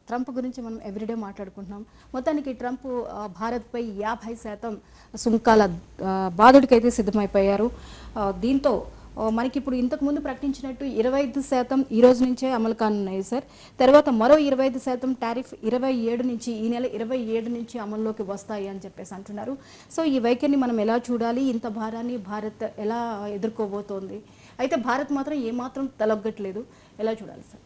Trump గురించి మనం everyday మాట్లాడుకుంటున్నాం. మొత్తానికి ట్రంప్ భారత్పై 50% సుంకాల బాధుడికైతే సిద్ధమైపోయారు. దీంతో మనకి ఇప్పుడు ఇంతకుముందు ప్రకటించినట్టు 25% ఈ రోజు నుంచే అమలు కానున్నాయి సార్. తర్వాత మరో 25% టారిఫ్ 27 నుంచి, ఈ నెల 27 నుంచి అమల్లోకి వస్తాయి అని చెప్పేసి అంటున్నారు. సో ఈ వైఖరిని మనం ఎలా చూడాలి? ఇంత భారాన్ని భారత్ ఎలా ఎదుర్కోబోతోంది? అయితే భారత్ మాత్రం ఏమాత్రం తలొగ్గట్లేదు. ఎలా చూడాలి సార్?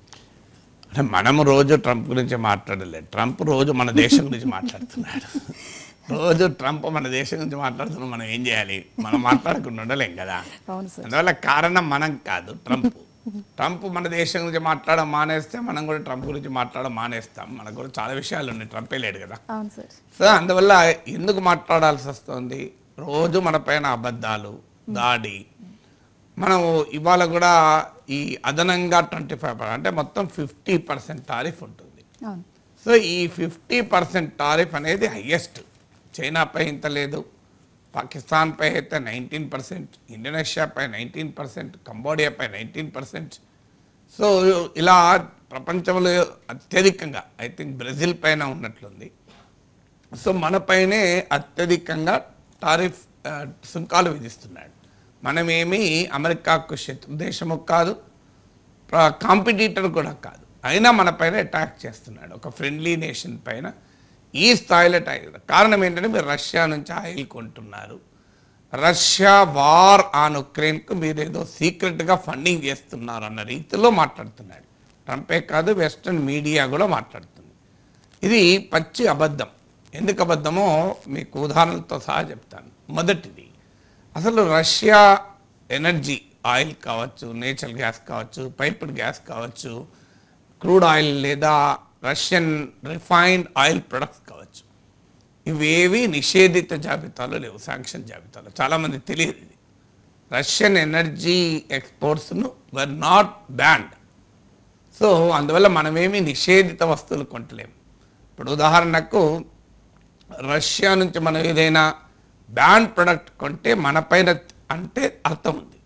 అంటే మనం రోజు ట్రంప్ గురించి మాట్లాడలేదు. ట్రంప్ రోజు మన దేశం గురించి మాట్లాడుతున్నాడు. రోజు ట్రంప్ మన దేశం గురించి మాట్లాడుతున్నాం. మనం ఏం చేయాలి? మనం మాట్లాడకుండా ఉండలేం కదా. అందువల్ల కారణం మనం కాదు, ట్రంప్ మన దేశం గురించి మాట్లాడడం మానేస్తే మనం కూడా ట్రంప్ గురించి మాట్లాడడం మానేస్తాం. మనకు కూడా చాలా విషయాలు ఉన్నాయి, ట్రంపే లేడు కదా. సో అందువల్ల ఎందుకు మాట్లాడాల్సి వస్తుంది? రోజు మన పైన అబద్ధాలు, దాడి. మనం ఇవాళ కూడా ఈ అదనంగా 25% అంటే మొత్తం 50% టారిఫ్ ఉంటుంది. సో ఈ 50% టారిఫ్ అనేది హయ్యెస్ట్. చైనాపై ఇంత లేదు, పాకిస్తాన్పై అయితే 19%, ఇండోనేషియాపై 19%, కంబోడియాపై 19%. సో ఇలా ప్రపంచంలో అత్యధికంగా ఐ థింక్ బ్రెజిల్ పైన ఉన్నట్లుంది. సో మనపైనే అత్యధికంగా టారిఫ్ సుంకాలు విధిస్తున్నాడు. మనమేమి అమెరికాకు శత్రు దేశము కాదు, కాంపిటీటర్ కూడా కాదు, అయినా మన పైన అటాక్ చేస్తున్నాడు. ఒక ఫ్రెండ్లీ నేషన్ పైన ఈ స్థాయిలో అటాక్. కారణం ఏంటంటే మీరు రష్యా నుంచి ఆయిల్ కొంటున్నారు. రష్యా వార్ ఆన్ ఉక్రెయిన్కు మీరు ఏదో సీక్రెట్గా ఫండింగ్ చేస్తున్నారు అన్న రీతిలో మాట్లాడుతున్నాడు. ట్రంపే కాదు, వెస్ట్రన్ మీడియా కూడా మాట్లాడుతుంది. ఇది పచ్చి అబద్ధం. ఎందుకు అబద్ధమో మీకు ఉదాహరణలతో సహా చెప్తాను. మొదటిది, అసలు రష్యా ఎనర్జీ ఆయిల్ కావచ్చు, నేచురల్ గ్యాస్ కావచ్చు, పైప్డ్ గ్యాస్ కావచ్చు, క్రూడ్ ఆయిల్ లేదా రష్యన్ రిఫైన్డ్ ఆయిల్ ప్రొడక్ట్స్ కావచ్చు, ఇవేవి నిషేధిత జాబితాలో లేవు, శాంక్షన్ జాబితాలో. చాలామంది తెలియదు ఇది. రష్యన్ ఎనర్జీ ఎక్స్పోర్ట్స్ను వర్ నాట్ బ్యాన్డ్. సో అందువల్ల మనమేమి నిషేధిత వస్తువులు కొంటలేము. ఇప్పుడు ఉదాహరణకు రష్యా నుంచి మనం ఏదైనా బ్యాన్ ప్రొడక్ట్ కొంటే మన పైన అంటే అర్థం ఉంది.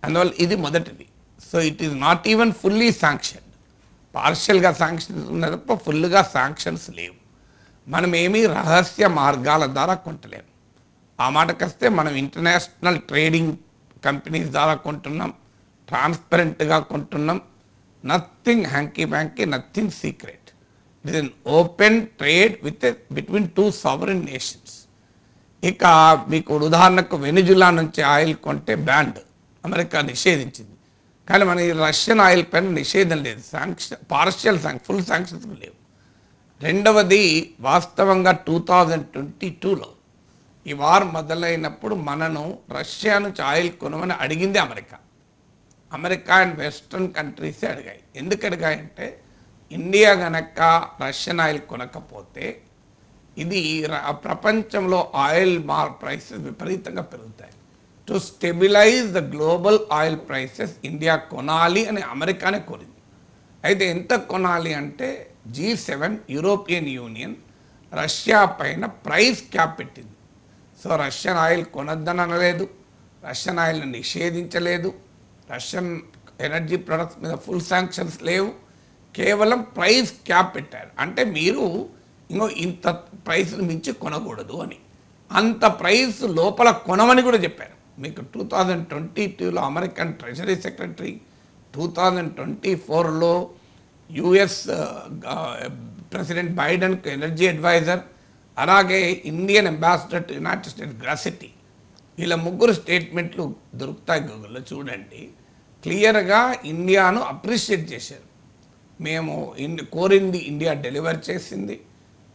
అందువల్ల ఇది మొదటిది. So it is not even fully sanction. పార్షియల్గా శాంక్షన్స్ ఉన్నాయి తప్ప ఫుల్గా శాంక్షన్స్ లేవు. మనం ఏమీ రహస్య మార్గాల ద్వారా కొంటలేము. ఆ మాటకొస్తే మనం ఇంటర్నేషనల్ ట్రేడింగ్ కంపెనీస్ ద్వారా కొంటున్నాం, ట్రాన్స్పరెంట్గా కొంటున్నాం. నథింగ్ హ్యాంకీ బ్యాంకీ, nothing secret. It is an open trade between two sovereign nations. ఇక మీకు ఉదాహరణకు వెనిజులా నుంచి ఆయిల్ కొంటే బ్యాండ్, అమెరికా నిషేధించింది. కానీ మన ఈ రష్యన్ ఆయిల్ పైన నిషేధం లేదు, శాంక్షన్ పార్షియల్ ఫుల్ శాంక్షన్స్ లేవు. రెండవది, వాస్తవంగా 2022లో ఈ వార్ మొదలైనప్పుడు మనను రష్యా నుంచి ఆయిల్ కొనమని అడిగింది అమెరికా. అమెరికా అండ్ వెస్ట్రన్ కంట్రీసే అడిగాయి. ఎందుకు అడిగాయంటే ఇండియా గనక రష్యన్ ఆయిల్ కొనకపోతే ఇది ప్రపంచంలో ఆయిల్ ప్రైసెస్ విపరీతంగా పెరుగుతాయి. To stabilise the global oil prices India కొనాలి అని అమెరికానే కోరింది. అయితే ఎంత కొనాలి అంటే G7 యూరోపియన్ యూనియన్ రష్యా పైన ప్రైస్ క్యాప్ పెట్టింది. సో రష్యన్ ఆయిల్ కొనొద్దని అనలేదు, రష్యన్ ఆయిల్ని నిషేధించలేదు, రష్యన్ ఎనర్జీ ప్రొడక్ట్స్ మీద ఫుల్ శాంక్షన్స్ లేవు, కేవలం ప్రైస్ క్యాప్ పెట్టారు. అంటే మీరు ఇంత ప్రైస్ని మించి కొనకూడదు అని. అంత ప్రైస్ లోపల కొనమని కూడా చెప్పారు. మీకు 2022లో అమెరికన్ ట్రెజరీ సెక్రటరీ, 2024లో US ప్రెసిడెంట్ బైడెన్కు ఎనర్జీ అడ్వైజర్, అలాగే Indian ambassador to United States Garcetti, వీళ్ళ ముగ్గురు స్టేట్మెంట్లు దొరుకుతాయి గూగుల్లో చూడండి. క్లియర్గా ఇండియాను అప్రిషియేట్ చేశారు. మేము కోరింది ఇండియా డెలివర్ చేసింది.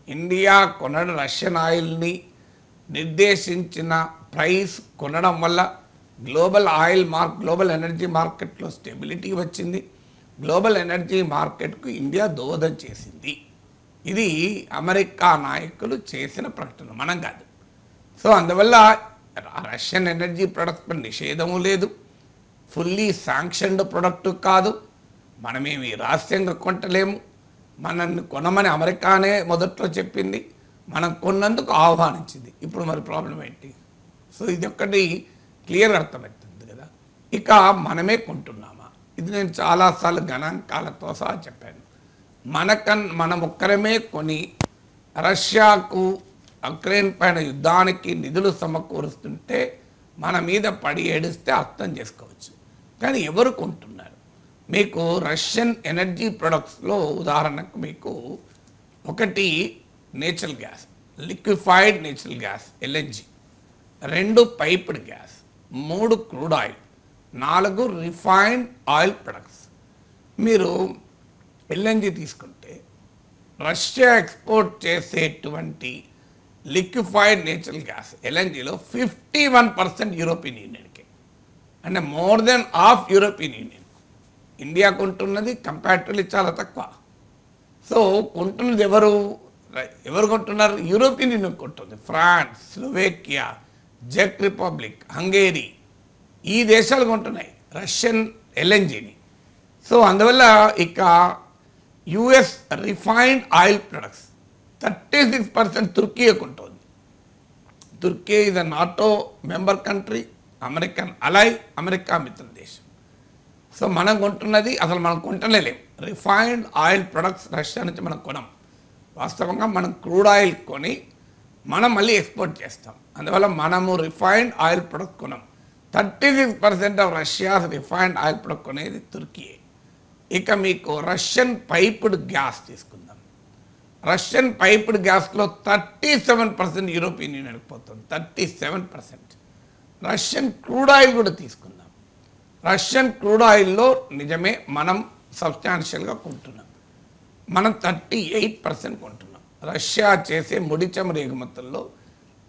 ఇండియా కొనడం రష్యన్ ఆయిల్ని నిర్దేశించిన ప్రైస్ కొనడం వల్ల గ్లోబల్ ఎనర్జీ మార్కెట్లో స్టెబిలిటీ వచ్చింది. గ్లోబల్ ఎనర్జీ మార్కెట్కు ఇండియా దోహదం చేసింది. ఇది అమెరికా నాయకులు చేసిన ప్రకటన, మనం కాదు. సో అందువల్ల రష్యన్ ఎనర్జీ ప్రొడక్ట్స్ పై నిషేధము లేదు, ఫుల్లీ శాంక్షన్డ్ ప్రొడక్ట్ కాదు, మనమేమి రహస్యంగా కొంటలేము. మనల్ని కొనమని అమెరికానే మొదట్లో చెప్పింది, మనం కొన్నందుకు ఆహ్వానించింది. ఇప్పుడు మరి ప్రాబ్లం ఏంటి? సో ఇది ఒక్కటి క్లియర్గా అర్థమవుతుంది కదా. ఇక మనమే కొంటున్నామా? ఇది నేను చాలాసార్లు గణాంకాలతో సహా చెప్పాను. మనం ఒక్కరమే కొని రష్యాకు ఉక్రెయిన్ పైన యుద్ధానికి నిధులు సమకూరుస్తుంటే మన మీద పడి ఏడిస్తే అర్థం చేసుకోవచ్చు. కానీ ఎవరు కొంటున్నారు? మీకు రష్యన్ ఎనర్జీ ప్రొడక్ట్స్లో ఉదాహరణకు మీకు ఒకటి natural gas, liquefied natural gas LNG, 2 piped gas, 3 crude oil, 4 refined oil products. మీరు ఎల్ఎన్జి తీసుకుంటే రష్యా ఎక్స్పోర్ట్ చేసేటువంటి లిక్విఫైడ్ నేచురల్ గ్యాస్ ఎల్ఎన్జిలో 51% యూరోపియన్ యూనియన్కి, అంటే more than half European Union. India కొంటున్నది కంపారిటివ్లీ చాలా తక్కువ. సో కొంటున్నది ఎవరు కొంటున్నారు? యూరోపియన్ యూనియన్ కొంటుంది. ఫ్రాన్స్, స్లోవేకియా, చెక్ రిపబ్లిక్, హంగేరీ, ఈ దేశాలు కొంటున్నాయి రష్యన్ ఎల్ఎన్జిని. సో అందువల్ల ఇక యుఎస్ రిఫైన్డ్ ఆయిల్ ప్రొడక్ట్స్ 36% తుర్కీ కొంటుంది. తుర్కీ ఇది నాటో మెంబర్ కంట్రీ, అమెరికన్ అలై, అమెరికా మిత్ర దేశం. సో మనం కొంటున్నది అసలు మనం కొంటలేం. రిఫైన్డ్ ఆయిల్ ప్రొడక్ట్స్ రష్యా నుంచి మనం కొనం. వాస్తవంగా మనం క్రూడ్ ఆయిల్ కొని మనం మళ్ళీ ఎక్స్పోర్ట్ చేస్తాం. అందువల్ల మనము రిఫైన్డ్ ఆయిల్ ప్రొడక్ట్ కొనం. 36% of Russia's refined oil product కొనేది తుర్కీ. ఇక మీకు రష్యన్ పైప్డ్ గ్యాస్ తీసుకుందాం. రష్యన్ పైప్డ్ గ్యాస్లో 37% యూరోపియన్ యూనియన్కి పోతుంది. 37%. రష్యన్ క్రూడ్ ఆయిల్ కూడా తీసుకుందాం. రష్యన్ క్రూడ్ ఆయిల్లో నిజమే మనం సబ్స్టాన్షియల్గా కొంటున్నాం. మనం 38% కొంటున్నాం. రష్యా చేసే ముడి చమురు ఎగుమతుల్లో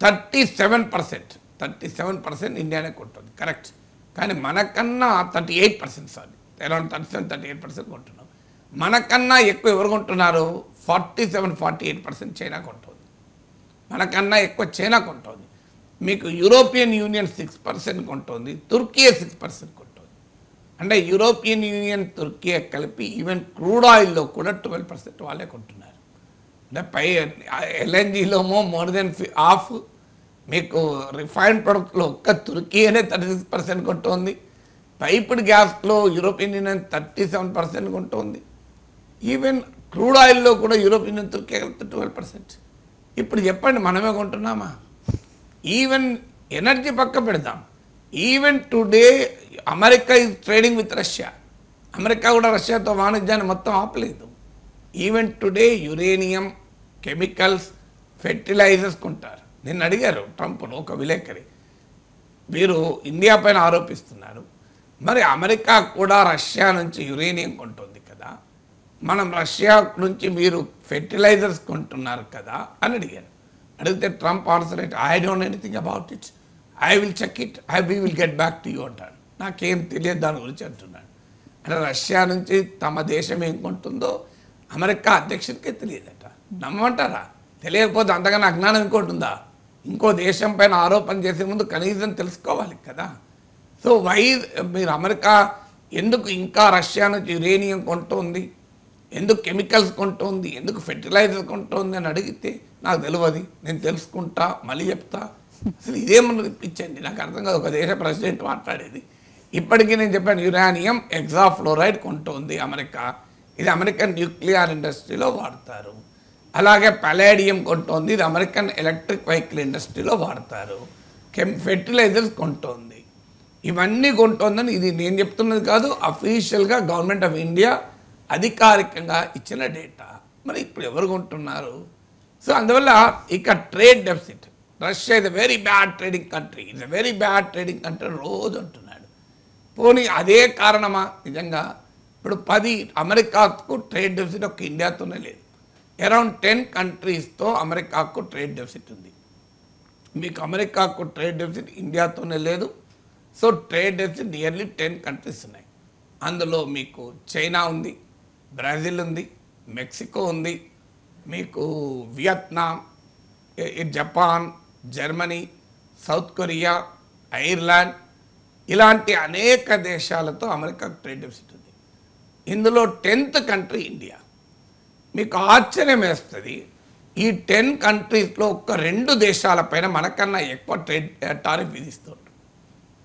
37% ఇండియానే కొంటుంది, కరెక్ట్. కానీ మనకన్నా 38%, సారీ అరౌండ్ 37-38% కొంటున్నాం. మనకన్నా ఎక్కువ ఎవరు కొంటున్నారు? 47-48% చైనా కొంటుంది. మనకన్నా ఎక్కువ చైనా కొంటుంది. మీకు యూరోపియన్ యూనియన్ 6% కొంటుంది, తుర్కీ 6% కొంటుంది. అంటే యూరోపియన్ యూనియన్, తుర్కీ కలిపి ఈవెన్ క్రూడ్ ఆయిల్లో కూడా 12% వాళ్ళే కొంటున్నారు. అంటే పై ఎల్ఎన్జిలో మోర్ దెన్ హాఫ్. మీకు రిఫైన్డ్ ప్రొడక్ట్లో ఒక్క తుర్కీ అనే 36% కొంటుంది. పైప్డ్ గ్యాస్లో యూరోపియన్ యూనియన్ 37% కొంటుంది. ఈవెన్ క్రూడ్ ఆయిల్లో కూడా యూరోపియన్ యూనియన్, తుర్కీ కలిపి 12%. ఇప్పుడు చెప్పండి, మనమే కొంటున్నామా? ఈవెన్ ఎనర్జీ పక్క పెడదాం. Even today America is trading with Russia. America కూడా రష్యాతో వాణిజ్యాన్ని మొత్తం ఆపలేదు. Even today uranium, chemicals, fertilisers కొంటారు. నిన్న అడిగారు ట్రంప్ను ఒక విలేకరి, మీరు ఇండియా పైన ఆరోపిస్తున్నారు, మరి అమెరికా కూడా రష్యా నుంచి యురేనియం కొంటుంది కదా, మనం రష్యా నుంచి మీరు ఫెర్టిలైజర్స్ కొంటున్నారు కదా అని అడిగారు. అడిగితే ట్రంప్ ఆన్సర్ అయితే, I don't know anything about it, I will check it, we will get back to you అంటాడు. నాకేం తెలియదు దాని గురించి అంటున్నాడు. అంటే రష్యా నుంచి తమ దేశం ఏం కొంటుందో అమెరికా అధ్యక్షుడికే తెలియదట. నమ్మంటారా? తెలియకపోతే అంతకన్నా అజ్ఞానం ఇంకోటి ఉందా? ఇంకో దేశం పైన ఆరోపణ చేసే ముందు కనీసం తెలుసుకోవాలి కదా. సో మీరు అమెరికా ఎందుకు ఇంకా రష్యా నుంచి యురేనియం కొంటుంది, ఎందుకు కెమికల్స్ కొంటుంది, ఎందుకు ఫెర్టిలైజర్ కొంటుంది అని అడిగితే నాకు తెలియదు, నేను తెలుసుకుంటా, మళ్ళీ చెప్తా. అసలు ఇదేమన్నా ఇప్పించండి, నాకు అర్థం కాదు. ఒక దేశ ప్రెసిడెంట్ మాట్లాడేది. ఇప్పటికీ నేను చెప్పాను, యురేనియం హెక్సాఫ్లోరైడ్ కొంటుంది అమెరికా. ఇది అమెరికన్ న్యూక్లియర్ ఇండస్ట్రీలో వాడతారు. అలాగే పలేడియం కొంటుంది, ఇది అమెరికన్ ఎలక్ట్రిక్ వెహికల్ ఇండస్ట్రీలో వాడతారు. ఫెర్టిలైజర్స్ కొంటుంది. ఇవన్నీ కొంటుందని ఇది నేను చెప్తున్నది కాదు, అఫీషియల్గా గవర్నమెంట్ ఆఫ్ ఇండియా అధికారికంగా ఇచ్చిన డేటా. మరి ఇప్పుడు ఎవరు కొంటున్నారు? సో అందువల్ల ఇక trade deficit, Russia is a very bad trading country, it's a very bad trading country రోజు అంటున్నాడు. పోనీ అదే కారణమా? నిజంగా ఇప్పుడు 10 అమెరికాకు ట్రేడ్ డెఫిసిట్ ఒక ఇండియాతోనే లేదు. అరౌండ్ 10 కంట్రీస్తో అమెరికాకు ట్రేడ్ డెఫిసిట్ ఉంది. మీకు అమెరికాకు ట్రేడ్ డెఫిసిట్ ఇండియాతోనే లేదు. So trade deficit nearly 10 countries ఉన్నాయి. అందులో మీకు చైనా ఉంది, బ్రెజిల్ ఉంది, మెక్సికో ఉంది, మీకు Vietnam, Japan, Germany, south Korea, Ireland, ఇలాంటి అనేక దేశాలతో అమెరికాకు ట్రేడ్ డెఫిసిట్ ఉంది. ఇందులో 10th కంట్రీ ఇండియా. మీకు ఆశ్చర్యం వేస్తుంది, ఈ 10 కంట్రీస్లో ఒక్క 2 దేశాలపైన మనకన్నా ఎక్కువ ట్రేడ్ టారిఫ్ విధిస్తుంటారు.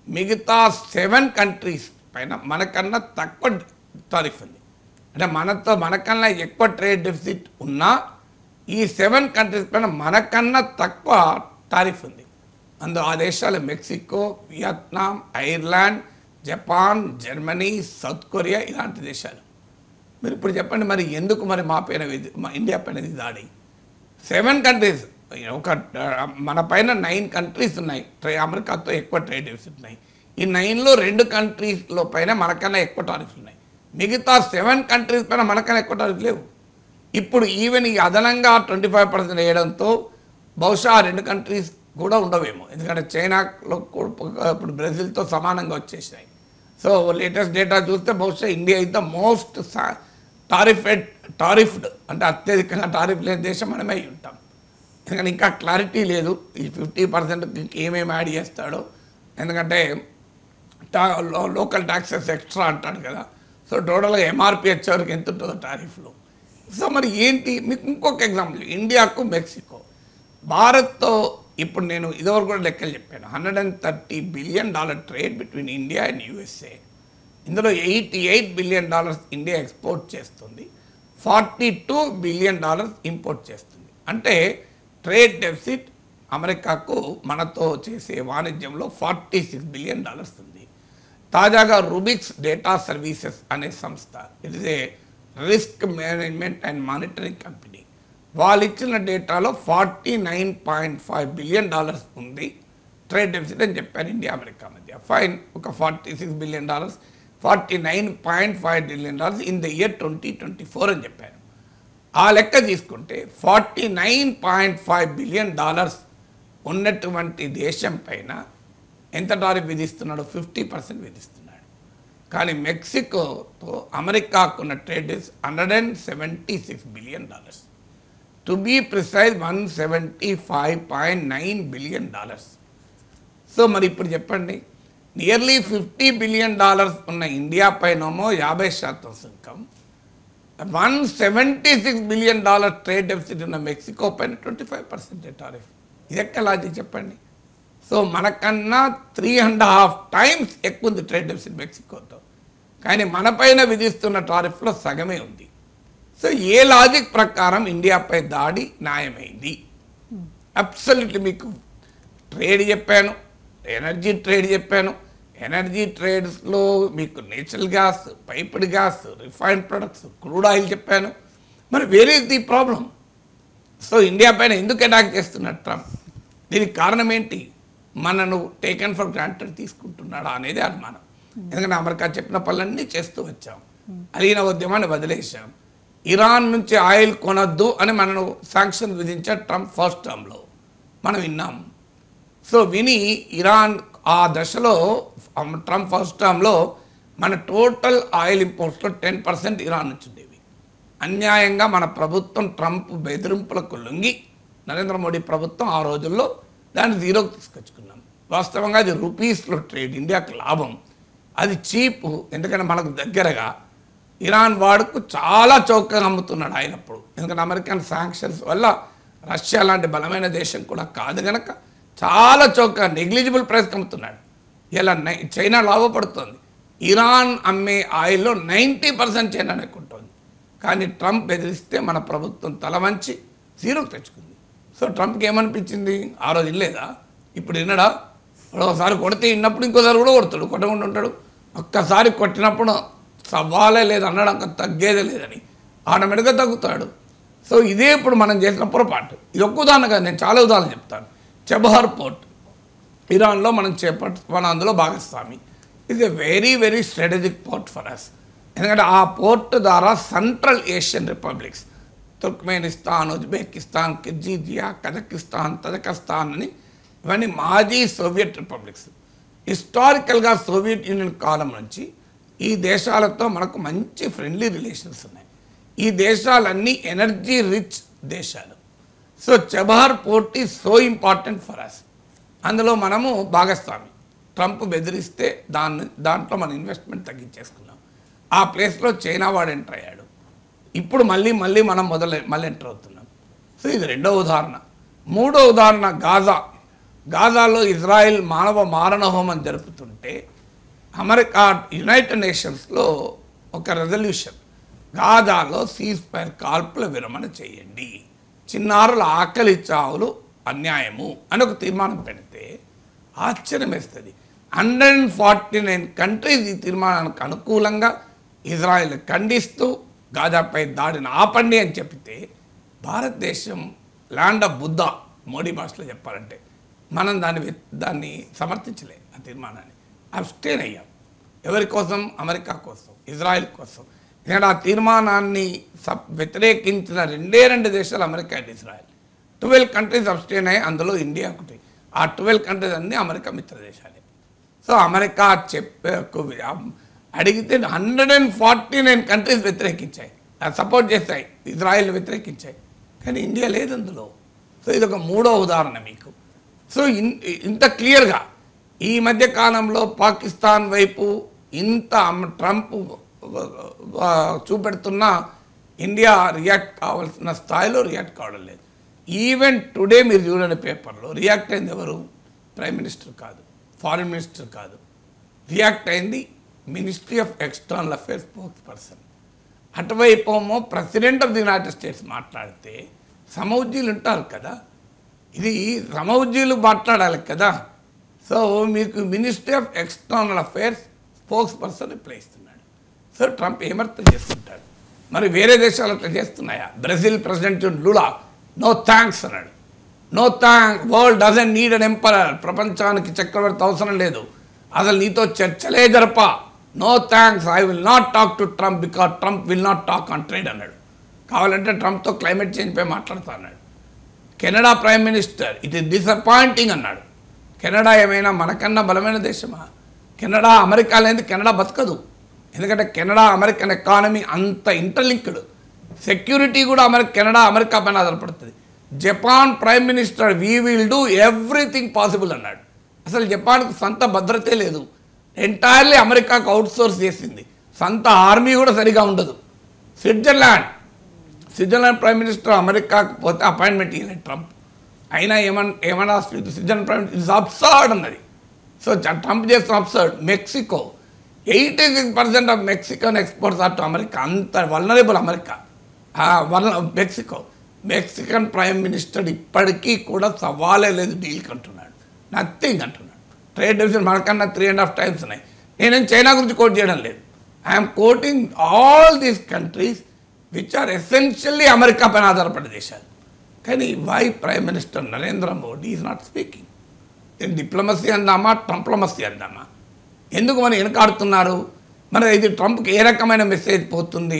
మిగతా 7 కంట్రీస్ పైన మనకన్నా తక్కువ టారిఫ్ ఉంది. అంటే మనకన్నా ఎక్కువ ట్రేడ్ డెఫిసిట్ ఉన్నా ఈ 7 కంట్రీస్ పైన మనకన్నా తక్కువ టారిఫ్ ఉంది. ఆ దేశాలు Mexico, Vietnam, Ireland, Japan, Germany, south Korea ఇలాంటి దేశాలు. మీరు ఇప్పుడు చెప్పండి మరి ఎందుకు మరి మా ఇండియా పైన దాడి? 7 కంట్రీస్, మన పైన 9 కంట్రీస్ ఉన్నాయి అమెరికాతో ఎక్కువ ట్రేడ్ డెఫిసిట్ ఉన్నాయి. ఈ 9లో 2 కంట్రీస్లో పైన మనకన్నా ఎక్కువ టారిఫ్లు ఉన్నాయి. మిగతా 7 కంట్రీస్ పైన మనకన్నా ఎక్కువ టారిఫ్ లేవు. ఇప్పుడు ఈవెన్ ఈ అదనంగా 25% వేయడంతో బహుశా 2 కంట్రీస్ కూడా ఉండవేమో, ఎందుకంటే చైనాలో ఇప్పుడు బ్రెజిల్తో సమానంగా వచ్చేసాయి. సో లేటెస్ట్ డేటా చూస్తే బహుశా ఇండియా ఇస్ ద మోస్ట్ టారిఫ్డ్, అంటే అత్యధికంగా టారిఫ్ లేని దేశం మనమే అయి ఉంటాం. ఎందుకంటే ఇంకా క్లారిటీ లేదు ఈ 50% ఏమేమి యాడ్ చేస్తాడో, ఎందుకంటే లోకల్ ట్యాక్సెస్ ఎక్స్ట్రా అంటాడు కదా. సో టోటల్గా ఎంఆర్పి వచ్చేవరకు ఎంత ఉంటుందో టారిఫ్లో. సో మరి ఏంటి, మీకు ఇంకొక ఎగ్జాంపుల్, ఇండియాకు మెక్సికో, భారత్తో ఇప్పుడు నేను ఇదివరకు కూడా లెక్కలు చెప్పాను. $130 billion trade between India and USA. ఇందులో $88 బిలియన్ ఇండియా ఎక్స్పోర్ట్ చేస్తుంది, $42 బిలియన్ ఇంపోర్ట్ చేస్తుంది. అంటే ట్రేడ్ డెఫిసిట్ అమెరికాకు మనతో చేసే వాణిజ్యంలో $46 బిలియన్ ఉంది. తాజాగా రూబిక్స్ డేటా సర్వీసెస్ అనే సంస్థ, it is a risk management and monitoring company, వాళ్ళు ఇచ్చిన డేటాలో $49.5 బిలియన్ ఉంది ట్రేడ్ డెఫిసిట్ అని చెప్పారు ఇండియా అమెరికా మధ్య. ఫైన్, ఒక $46 billion, $49.5 billion in the year 2024 అని చెప్పారు. ఆ లెక్క తీసుకుంటే $49.5 బిలియన్ ఉన్నటువంటి దేశం పైన ఎంత టారిఫ్ విధిస్తున్నాడు? 50% విధిస్తున్నాడు. కానీ మెక్సికోతో అమెరికాకున్న trade is $176 billion. To be precise $175.9 billion. So మరి ఇప్పుడు చెప్పండి, నియర్లీ $50 బిలియన్ ఉన్న ఇండియా పైనేమో 50% సుంకం, $176 బిలియన్ ట్రేడ్ డెఫిసిట్ ఉన్న మెక్సికో పైన 25% టారిఫ్. ఇది ఎక్కడ లాజిక్ చెప్పండి? సో మనకన్నా 3.5 times ఎక్కువ ఉంది ట్రేడ్ డెఫిసిట్ మెక్సికోతో, కానీ మన పైన విధిస్తున్న టారిఫ్లో సగమే ఉంది. సో ఏ లాజిక్ ప్రకారం ఇండియాపై దాడి న్యాయమైంది? అబ్సల్యూట్లీ మీకు ట్రేడ్ చెప్పాను, ఎనర్జీ ట్రేడ్ చెప్పాను. ఎనర్జీ ట్రేడ్స్లో మీకు natural gas, piped gas, refined products, crude oil చెప్పాను. మరి వేరే ది ప్రాబ్లం? సో ఇండియా పైన ఎందుకు అటాక్ చేస్తున్నారు ట్రంప్? దీనికి కారణం ఏంటి? మనను టేకన్ ఫర్ గ్రాంటెడ్ తీసుకుంటున్నాడా అనేది అనుమానం. ఎందుకంటే అమెరికా చెప్పిన పనులన్నీ చేస్తూ వచ్చాం, అలీన ఉద్యమాన్ని వదిలేసాం, ఇరాన్ నుంచి ఆయిల్ కొనొద్దు అని మనను శాంక్షన్ విధించే ట్రంప్ ఫస్ట్ టర్మ్లో మనం విన్నాం. సో విని ఇరాన్ ఆ దశలో ట్రంప్ ఫస్ట్ టర్మ్లో మన టోటల్ ఆయిల్ ఇంపోర్ట్స్లో 10% ఇరాన్ నుంచి ఉండేవి. అన్యాయంగా మన ప్రభుత్వం ట్రంప్ బెదిరింపులకు లొంగి నరేంద్ర మోడీ ప్రభుత్వం ఆ రోజుల్లో దాన్ని జీరోకి తీసుకొచ్చుకున్నాం. వాస్తవంగా అది రూపీస్లో ట్రేడ్, ఇండియాకు లాభం, అది చీప్. ఎందుకంటే మనకు దగ్గరగా ఇరాన్ వాడుకు చాలా చౌకగా అమ్ముతున్నాడు ఆయన అప్పుడు. ఎందుకంటే అమెరికన్ శాంక్షన్స్ వల్ల రష్యా లాంటి బలమైన దేశం కూడా కాదు కనుక చాలా చౌకగా నెగ్లిజిబుల్ ప్రైస్కి అమ్ముతున్నాడు. ఇలా చైనా లాభపడుతుంది. ఇరాన్ అమ్మే ఆయిల్లో 90% చైనానే కొంటుంది. కానీ ట్రంప్ బెదిరిస్తే మన ప్రభుత్వం తల వంచి జీరోకి తెచ్చుకుంది. సో ట్రంప్కి ఏమనిపించింది? ఆ రోజు వినలేదా? ఇప్పుడు వినడా? ఒకసారి కొడితే విన్నప్పుడు ఇంకోసారి కూడా కొడతాడు, కొట్టకుండా ఉంటాడు. ఒక్కసారి కొట్టినప్పుడు సవాలే లేదు అన్నాడు, అంక తగ్గేదే లేదని ఆటోమేటిక్గా తగ్గుతాడు. సో ఇదే ఇప్పుడు మనం చేసిన పొరపాటు. ఇది ఒక్క ఉదాహరణ కాదు, నేను చాలా ఉదాహరణ చెప్తాను. చబహార్ పోర్ట్ ఇరాన్లో మనం అందులో భాగస్వామి. ఇది very very strategic port for us. ఎందుకంటే ఆ పోర్ట్ ద్వారా Central Asian republics Turkmenistan, Uzbekistan, Kyrgyzia, Kazakhstan, Tajikistan అని ఇవన్నీ మాజీ సోవియట్ రిపబ్లిక్స్. హిస్టారికల్గా సోవియట్ యూనియన్ కాలం నుంచి ఈ దేశాలతో మనకు మంచి ఫ్రెండ్లీ రిలేషన్స్ ఉన్నాయి. ఈ దేశాలన్నీ ఎనర్జీ రిచ్ దేశాలు. So Chabahar port is so important for us. అందులో మనము భాగస్వామి. ట్రంప్ బెదిరిస్తే దాంట్లో మన ఇన్వెస్ట్మెంట్ తగ్గించేసుకున్నాం. ఆ ప్లేస్లో చైనా వాడు ఎంటర్ అయ్యాడు. ఇప్పుడు మళ్ళీ మనం మళ్ళీ ఎంటర్ అవుతున్నాం. సో ఇది రెండో ఉదాహరణ. మూడో ఉదాహరణ గాజాలో ఇజ్రాయెల్ మానవ మారణ హోమం జరుపుతుంటే అమెరికా యునైటెడ్ నేషన్స్లో ఒక రెజల్యూషన్ గాజాలో సీజ్-ఫైర్ కాల్పుల విరమణ చేయండి, చిన్నారుల ఆకలి చావులు అన్యాయము అని ఒక తీర్మానం పెడితే ఆశ్చర్యం వేస్తుంది. 149 కంట్రీస్ ఈ తీర్మానానికి అనుకూలంగా ఇజ్రాయెల్ ఖండిస్తూ గాజాపై దాడిని ఆపండి అని చెప్పితే భారతదేశం ల్యాండ్ ఆఫ్ బుద్ధ, మోడీ భాషలో చెప్పాలంటే మనం దాన్ని సమర్థించలే. ఆ తీర్మానాన్ని అబ్స్టైన్ అయ్యాం. ఎవరి కోసం? అమెరికా కోసం, ఇజ్రాయెల్ కోసం. నేను ఆ తీర్మానాన్ని వ్యతిరేకించిన రెండు దేశాలు America and Israel. 12 countries abstain అయ్యాయి, అందులో ఇండియా ఒకటి. ఆ 12 కంట్రీస్ అన్నీ అమెరికా మిత్ర దేశాలే. సో అమెరికా అడిగితే 149 కంట్రీస్ వ్యతిరేకించాయి, సపోర్ట్ చేస్తాయి, ఇజ్రాయెల్ వ్యతిరేకించాయి, కానీ ఇండియా లేదు అందులో. సో ఇది ఒక మూడో ఉదాహరణ మీకు. సో ఇంత క్లియర్గా ఈ మధ్య కాలంలో పాకిస్తాన్ వైపు ఇంత ట్రంప్ చూపెడుతున్న ఇండియా రియాక్ట్ కావాల్సిన స్థాయిలో రియాక్ట్ కావడం లేదు. ఈవెన్ టుడే మీరు చూడండి పేపర్లో రియాక్ట్ అయింది ఎవరు? ప్రైమ్ మినిస్టర్ కాదు, ఫారిన్ మినిస్టర్ కాదు, రియాక్ట్ అయింది ministry of external affairs spokesperson. అటువైపు president of the United States మాట్లాడితే సమౌజ్జీలు ఉంటారు కదా, ఇది సమౌజ్జీలు మాట్లాడాలి కదా. సో మీకు ministry of external affairs spokesperson reply ఇస్తున్నాడు. సో ట్రంప్ ఏమర్థం చేస్తుంటాడు? మరి వేరే దేశాలు అట్లా చేస్తున్నాయా? Brazil president Lula no thanks అన్నాడు. No thank, world doesn't need an emperor, ప్రపంచానికి చక్రవర్తి అవసరం లేదు, అసలు నీతో చర్చలే జరప, no thanks, I will not talk to Trump because Trump will not talk on trade అన్నాడు. కావాలంటే ట్రంప్తో క్లైమేట్ చేంజ్ పై మాట్లాడుతా అన్నాడు. Canada prime minister it is disappointing అన్నాడు. కెనడా ఏమైనా మనకన్నా బలమైన దేశమా? కెనడా అమెరికా లేని కెనడా బతకదు. ఎందుకంటే కెనడా అమెరికన్ ఎకానమీ అంత ఇంటర్లింక్డ్, సెక్యూరిటీ కూడా కెనడా అమెరికా పైన ఆధారపడుతుంది. Japan prime minister we will do everything possible అన్నాడు. అసలు జపాన్కు సొంత భద్రతే లేదు, ఎంటైర్లీ అమెరికాకు అవుట్సోర్స్ చేసింది, సొంత ఆర్మీ కూడా సరిగా ఉండదు. స్విట్జర్లాండ్ ప్రైమ్ మినిస్టర్ అమెరికాకు పోతే అపాయింట్మెంట్ ఇవ్వలేదు ట్రంప్. అయినా ఏమన్నా Switzerland prime minister it's absurd అన్నది. సో ట్రంప్ చేస్తున్న absurd. Mexico 86% of Mexican exports are to America. అంత vulnerable America, Mexican prime minister ఇప్పటికీ కూడా సవాలే లేదు డీల్కి అంటున్నాడు, నథింగ్ అంటున్నాడు. ట్రేడ్ డివిజన్ మనకన్నా 3.5 times ఉన్నాయి. నేనేం చైనా గురించి కోట్ చేయడం లేదు, I'm quoting all these countries which are essentially America పైన ఆధారపడే దేశాలు. కానీ why prime minister Narendra Modi is not speaking? Diplomacy అందామా, ట్రంప్లమసీ అందామా? ఎందుకు మనం వెనకాడుతున్నారు? మరి ఇది ట్రంప్కి ఏ రకమైన మెసేజ్ పోతుంది?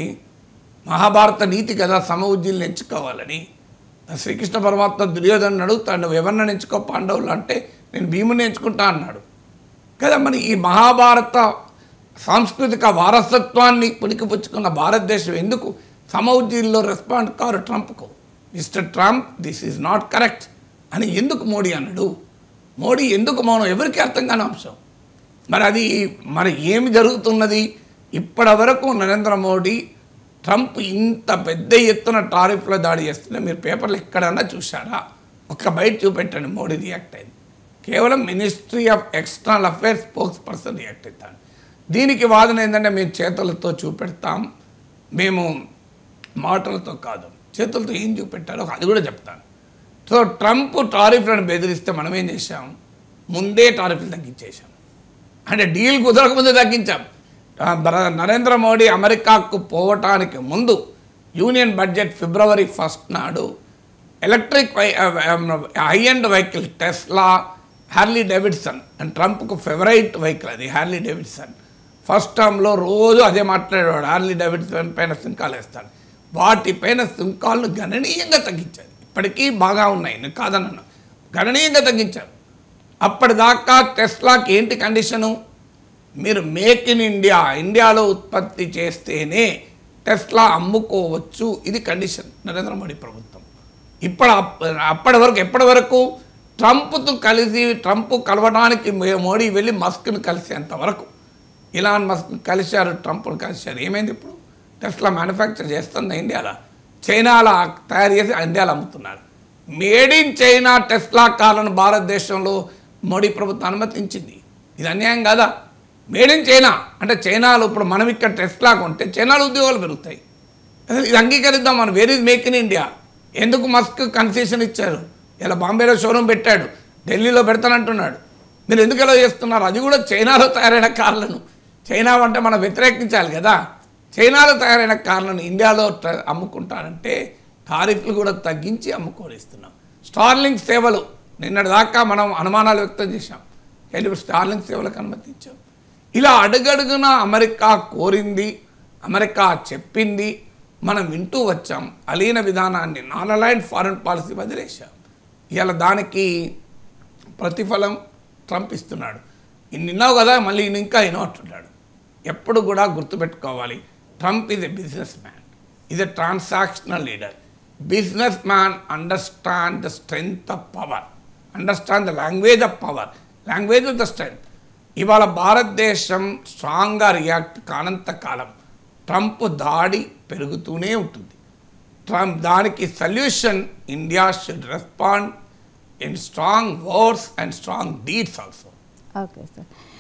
మహాభారత నీతి కదా సమఉజ్జీల్ని ఎంచుకోవాలని. శ్రీకృష్ణ పరమాత్మ దుర్యోధను అడుగుతాడు, నువ్వు ఎవరిని ఎంచుకో పాండవులు అంటే నేను భీముని ఎంచుకుంటా అన్నాడు కదా. మరి ఈ మహాభారత సాంస్కృతిక వారసత్వాన్ని పుణికిపుచ్చుకున్న భారతదేశం ఎందుకు సమఉజ్జీల్లో రెస్పాండ్ కారు ట్రంప్కు? Mister Trump, this is not correct అని ఎందుకు మోడీ అన్నాడు? మోడీ ఎందుకు మౌనం? ఎవరికి అర్థం కాని అంశం. మరి ఏమి జరుగుతున్నది? ఇప్పటి వరకు నరేంద్ర మోడీ ట్రంప్ ఇంత పెద్ద ఎత్తున టారిఫ్ల దాడి చేస్తుంటే మీరు పేపర్లు ఎక్కడన్నా చూశారా? ఒక్క బయట చూపెట్టండి మోడీ రియాక్ట్ అయింది. కేవలం ministry of external affairs spokes person react అవుతాడు. దీనికి వాదన ఏంటంటే మేము చేతులతో చూపెడతాం, మేము మాటలతో కాదు, చేతులతో ఏం చూపెట్టారో అది కూడా చెప్తాను. సో ట్రంప్ టారిఫ్లను బెదిరిస్తే మనం ఏం చేశాం? ముందే టారిఫ్లు తగ్గించేశాం, అంటే డీల్ కుదరకముందే తగ్గించాం. నరేంద్ర మోడీ అమెరికాకు పోవటానికి ముందు యూనియన్ బడ్జెట్ February 1 నాడు electric high end vehicle Tesla, Harley Davidson and ట్రంప్కు ఫేవరైట్ వెహికల్ అది హార్లీ డేవిడ్సన్. ఫస్ట్ టర్మ్లో రోజు అదే మాట్లాడేవాడు, హార్లీ డేవిడ్సన్ పైన సుంకాలు వేస్తాడు. వాటిపైన సుంకాలను గణనీయంగా తగ్గించారు. ఇప్పటికీ బాగా ఉన్నాయి, నేను కాదన్నాను, గణనీయంగా తగ్గించారు. అప్పటిదాకా టెస్లాకి ఏంటి కండిషను? మీరు మేక్ ఇన్ ఇండియా, ఇండియాలో ఉత్పత్తి చేస్తేనే టెస్లా అమ్ముకోవచ్చు, ఇది కండిషన్ నరేంద్ర మోడీ ప్రభుత్వం. ఎప్పటి వరకు ట్రంప్ కలవడానికి మోడీ వెళ్ళి మస్క్ను కలిసేంత వరకు. ఇలాన్ మస్క్ కలిశారు, ట్రంప్ను కలిశారు. ఏమైంది ఇప్పుడు? టెస్లా మ్యానుఫ్యాక్చర్ చేస్తుంది ఇండియాలో, చైనాలో తయారు చేసి ఇండియాలో అమ్ముతున్నారు. మేడ్ ఇన్ చైనా టెస్లా కార్లను భారతదేశంలో మోడీ ప్రభుత్వం అనుమతించింది. ఇది అన్యాయం కాదా? మేడ్ ఇన్ చైనా అంటే చైనాలో ఇప్పుడు మనం ఇక్కడ టెస్లా కొంటే చైనాలో ఉద్యోగాలు పెరుగుతాయి, అసలు ఇది అంగీకరిద్దాం మనం. Where is make in India? ఎందుకు మస్క్ కన్సెషన్ ఇచ్చారు? ఇలా బాంబేలో షోరూమ్ పెట్టాడు, ఢిల్లీలో పెడతానంటున్నాడు. మీరు ఎందుకు ఎలా చేస్తున్నారు? అది కూడా చైనాలో తయారైన కార్లను, చైనా అంటే మనం వ్యతిరేకించాలి కదా. చైనాలో తయారైన కార్లను ఇండియాలో అమ్ముకుంటారంటే టారిఫ్లు కూడా తగ్గించి అమ్ముకోనిస్తున్నాం. స్టార్లింక్ సేవలు నిన్నటి దాకా మనం అనుమానాలు వ్యక్తం చేశాం, ఇప్పుడు స్టార్లింక్ సేవలకు అనుమతించాం. ఇలా అడుగడుగున అమెరికా కోరింది, అమెరికా చెప్పింది, మనం వింటూ వచ్చాం. అలీన విధానాన్ని, నాన్ అలైన్డ్ ఫారెన్ పాలసీ వదిలేశాం. ఇలా దానికి ప్రతిఫలం ట్రంప్ ఇస్తున్నాడు. ఇన్నావు కదా, మళ్ళీ ఈయన ఇంకా ఇనో అంటున్నాడు. ఎప్పుడు కూడా గుర్తుపెట్టుకోవాలి, Trump is a business man, is a transactional leader. Business man understand the strength of power, understand the language of power, language of the strength. ఇవాళ భారతదేశం స్ట్రాంగ్గా రియాక్ట్ కానంత కాలం ట్రంప్ దాడి పెరుగుతూనే ఉంటుంది. ట్రంప్ దానికి solution, India should respond in strong words and strong deeds also. Okay sir.